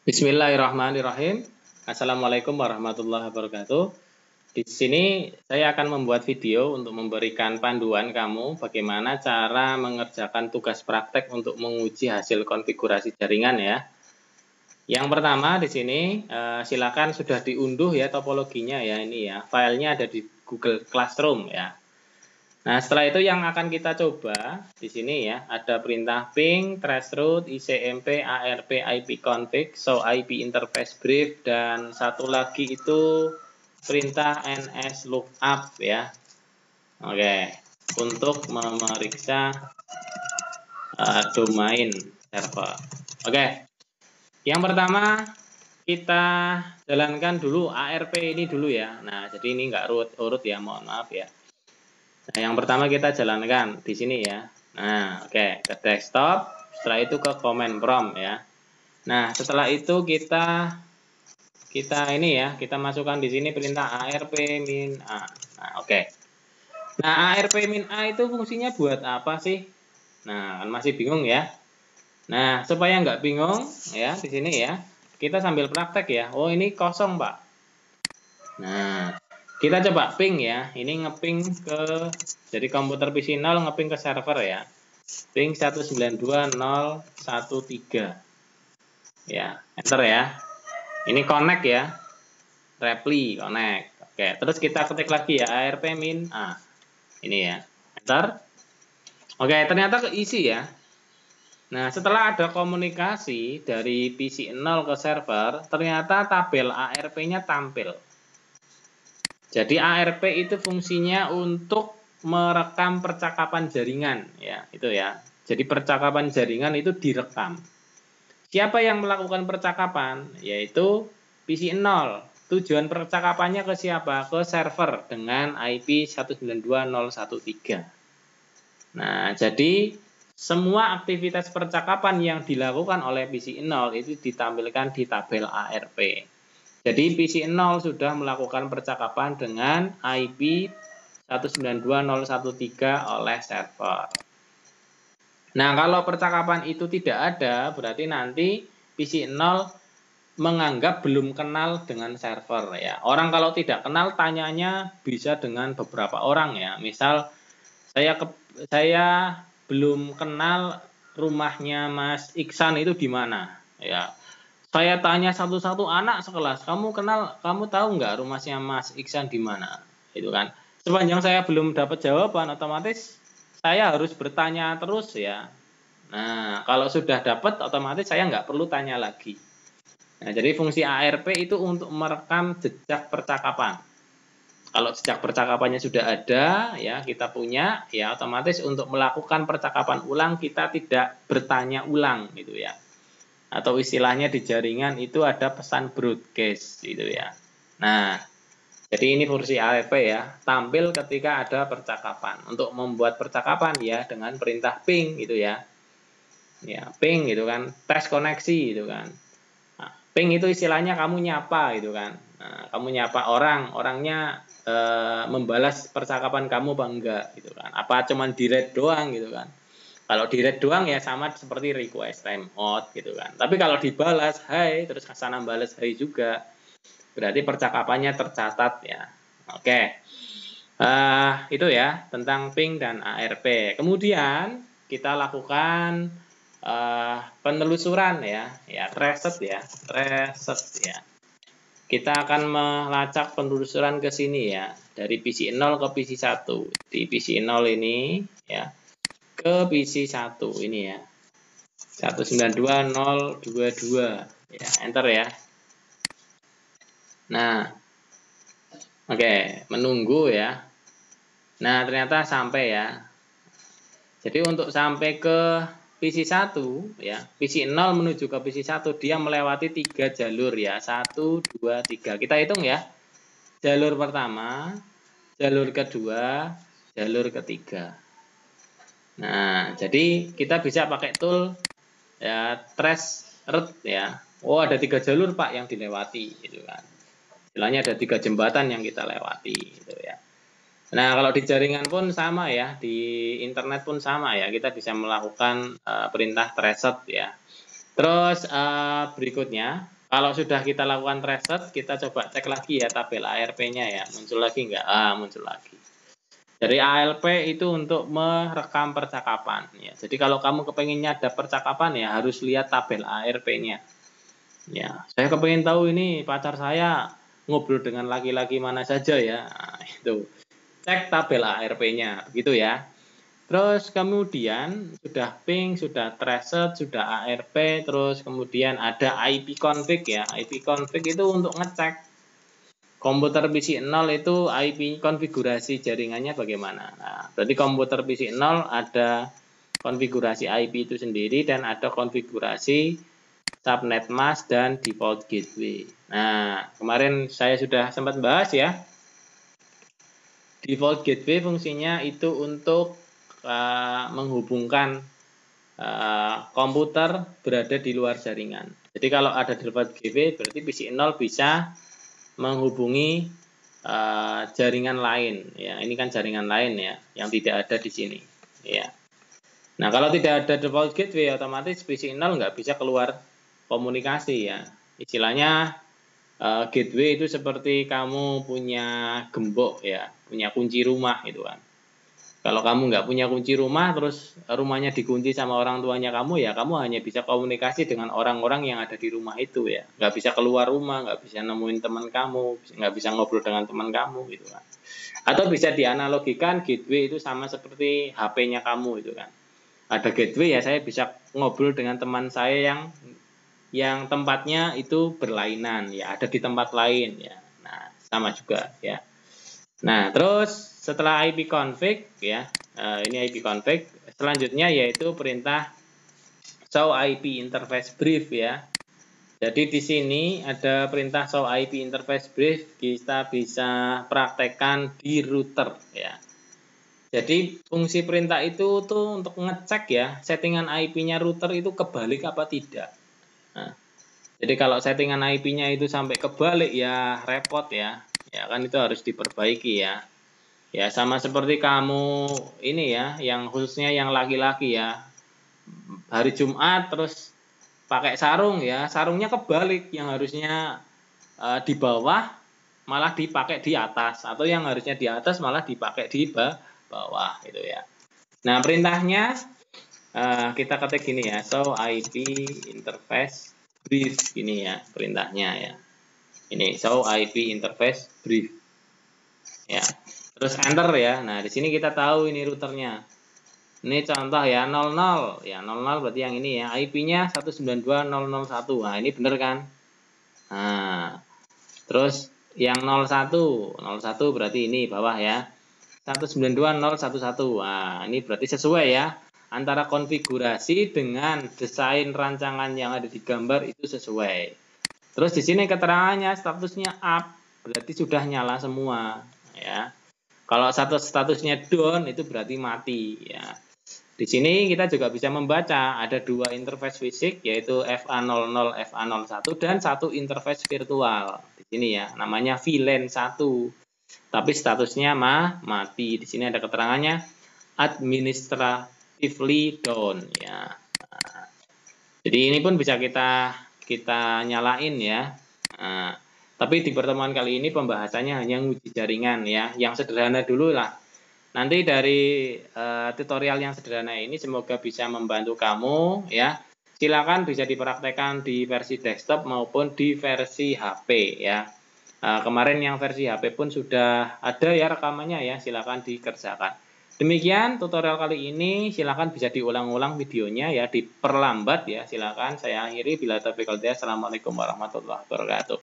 Bismillahirrahmanirrahim. Assalamualaikum warahmatullahi wabarakatuh. Di sini saya akan membuat video untuk memberikan panduan kamu bagaimana cara mengerjakan tugas praktek untuk menguji hasil konfigurasi jaringan ya. Yang pertama di sini silakan sudah diunduh ya topologinya ya ini ya. Filenya ada di Google Classroom ya. Nah, setelah itu yang akan kita coba di sini ya, ada perintah ping, traceroute, icmp, arp, ipconfig, show ip interface brief, dan satu lagi itu perintah nslookup ya. Oke, untuk memeriksa domain server. Oke, yang pertama kita jalankan dulu arp ini dulu ya. Nah, jadi ini nggak urut ya, mohon maaf ya. Nah, yang pertama kita jalankan di sini ya. Nah, oke, ke desktop, setelah itu ke command prompt ya. Nah, setelah itu kita ini ya, kita masukkan di sini perintah arp-a. Nah, oke. Nah, arp-a itu fungsinya buat apa sih? Nah, kan masih bingung ya. Nah, supaya nggak bingung ya di sini ya, kita sambil praktek ya. Oh, ini kosong, Pak. Nah, kita coba ping ya. Ini ngeping ke jadi komputer PC 0 ngeping ke server ya. Ping 192.0.1.3. Ya, enter ya. Ini connect ya. Repli connect. Oke, terus kita ketik lagi ya arp-min a. Ini ya. Enter. Oke, ternyata keisi ya. Nah, setelah ada komunikasi dari PC 0 ke server, ternyata tabel ARP-nya tampil. Jadi ARP itu fungsinya untuk merekam percakapan jaringan ya, itu ya. Jadi percakapan jaringan itu direkam. Siapa yang melakukan percakapan? Yaitu PC 0. Tujuan percakapannya ke siapa? Ke server dengan IP 192.0.1.3. Nah, jadi semua aktivitas percakapan yang dilakukan oleh PC 0 itu ditampilkan di tabel ARP. Jadi PC 0 sudah melakukan percakapan dengan IP 192.0.1.3 oleh server. Nah, kalau percakapan itu tidak ada, berarti nanti PC 0 menganggap belum kenal dengan server ya. Orang kalau tidak kenal tanyanya bisa dengan beberapa orang ya. Misal saya belum kenal rumahnya Mas Iksan itu di mana ya. Saya tanya satu-satu anak sekelas, kamu tahu nggak rumahnya Mas Iksan di mana? Itu kan. Sepanjang saya belum dapat jawaban, otomatis saya harus bertanya terus ya. Nah, kalau sudah dapat, otomatis saya nggak perlu tanya lagi. Nah, jadi fungsi ARP itu untuk merekam jejak percakapan. Kalau jejak percakapannya sudah ada, ya kita punya, ya otomatis untuk melakukan percakapan ulang kita tidak bertanya ulang, gitu ya. Atau istilahnya di jaringan itu ada pesan broadcast gitu ya. Nah, jadi ini fungsi ARP ya, tampil ketika ada percakapan. Untuk membuat percakapan ya dengan perintah ping gitu ya. Ya, ping gitu kan, tes koneksi gitu kan. Nah, ping itu istilahnya kamu nyapa gitu kan. Nah, kamu nyapa orangnya membalas percakapan kamu apa enggak gitu kan. Apa cuman di read doang gitu kan. Kalau di read doang ya sama seperti request timeout gitu kan. Tapi kalau dibalas hai terus sana balas hai juga, berarti percakapannya tercatat ya. Oke. Itu ya tentang ping dan ARP. Kemudian kita lakukan penelusuran ya, traceroute ya, ya. Kita akan melacak penelusuran ke sini ya, dari PC 0 ke PC 1. Di PC 0 ini ya ke PC 1 ini ya. 192.022 ya, enter ya. Nah, oke, menunggu ya. Nah, ternyata sampai ya. Jadi untuk sampai ke PC 1 ya, PC 0 menuju ke PC 1 dia melewati 3 jalur ya. 1 2 3. Kita hitung ya. Jalur pertama, jalur kedua, jalur ketiga. Nah, jadi kita bisa pakai tool ya traceroute ya. Oh, ada 3 jalur Pak yang dilewati gitu kan. Istilahnya ada 3 jembatan yang kita lewati gitu ya. Nah, kalau di jaringan pun sama ya, di internet pun sama ya. Kita bisa melakukan perintah traceroute ya. Terus berikutnya Kalau sudah kita lakukan reset, kita coba cek lagi ya tabel ARP-nya ya. Muncul lagi nggak? Muncul lagi. Dari ALP itu untuk merekam percakapan ya. Jadi kalau kamu kepenginnya ada percakapan ya harus lihat tabel ARP-nya. Ya, saya kepengen tahu ini pacar saya ngobrol dengan laki-laki mana saja ya. Nah, itu. Cek tabel ARP-nya, begitu ya. Terus kemudian sudah ping, sudah traset, sudah ARP, terus kemudian ada IP config ya. IP config itu untuk ngecek komputer PC 0 itu IP konfigurasi jaringannya bagaimana. Nah, berarti komputer PC 0 ada konfigurasi IP itu sendiri dan ada konfigurasi subnet mask dan default gateway. Nah, kemarin saya sudah sempat bahas ya. Default gateway fungsinya itu untuk menghubungkan komputer berada di luar jaringan. Jadi kalau ada default gateway berarti PC 0 bisa menghubungi jaringan lain ya. Ini kan jaringan lain ya yang tidak ada di sini ya. Nah, kalau tidak ada default gateway otomatis PC 0 nggak bisa keluar komunikasi ya. Istilahnya gateway itu seperti kamu punya gembok ya, punya kunci rumah gitu kan. Kalau kamu nggak punya kunci rumah, terus rumahnya dikunci sama orang tuanya kamu, ya kamu hanya bisa komunikasi dengan orang-orang yang ada di rumah itu ya. Nggak bisa keluar rumah, nggak bisa nemuin teman kamu, nggak bisa ngobrol dengan teman kamu gitu kan. Atau bisa dianalogikan gateway itu sama seperti HP-nya kamu itu kan. Ada gateway ya saya bisa ngobrol dengan teman saya yang tempatnya itu berlainan ya, ada di tempat lain ya. Nah, sama juga ya. Nah, terus setelah IP config ya, ini IP config, selanjutnya yaitu perintah show IP interface brief ya. Jadi di sini ada perintah show IP interface brief, kita bisa praktekkan di router ya. Jadi fungsi perintah itu tuh untuk ngecek ya, settingan IP-nya router itu kebalik apa tidak. Nah, jadi kalau settingan IP-nya itu sampai kebalik ya repot ya. Ya kan itu harus diperbaiki ya. Ya sama seperti kamu ini ya, yang khususnya yang laki-laki ya. Hari Jumat terus pakai sarung ya, sarungnya kebalik, yang harusnya di bawah malah dipakai di atas, atau yang harusnya di atas malah dipakai di bawah gitu ya. Nah, perintahnya kita ketik gini ya, show IP interface brief gini ya perintahnya ya. Ini show IP interface brief. Ya. Terus enter ya. Nah, di sini kita tahu ini routernya. Ini contoh ya 00. Ya, 00 berarti yang ini ya. IP-nya 192.0.0.1. Nah, ini bener kan? Nah, terus yang 01. 01 berarti ini bawah ya. 192.0.1.1. Nah, ini berarti sesuai ya. Antara konfigurasi dengan desain rancangan yang ada di gambar itu sesuai. Terus di sini keterangannya statusnya up, berarti sudah nyala semua ya. Kalau statusnya down itu berarti mati ya. Di sini kita juga bisa membaca ada dua interface fisik yaitu FA00, FA01 dan satu interface virtual. Di sini ya, namanya VLAN 1. Tapi statusnya mati. Di sini ada keterangannya administratively down ya. Nah, jadi ini pun bisa kita nyalain ya. Nah, tapi di pertemuan kali ini pembahasannya hanya nguji jaringan ya, yang sederhana dulu lah. Nanti dari tutorial yang sederhana ini semoga bisa membantu kamu ya. Silakan bisa dipraktekkan di versi desktop maupun di versi HP ya. Kemarin yang versi HP pun sudah ada ya rekamannya ya, silakan dikerjakan. Demikian tutorial kali ini, silakan bisa diulang-ulang videonya ya, diperlambat ya, silakan. Saya akhiri, bila taufiq wal hidayah. Assalamualaikum warahmatullahi wabarakatuh.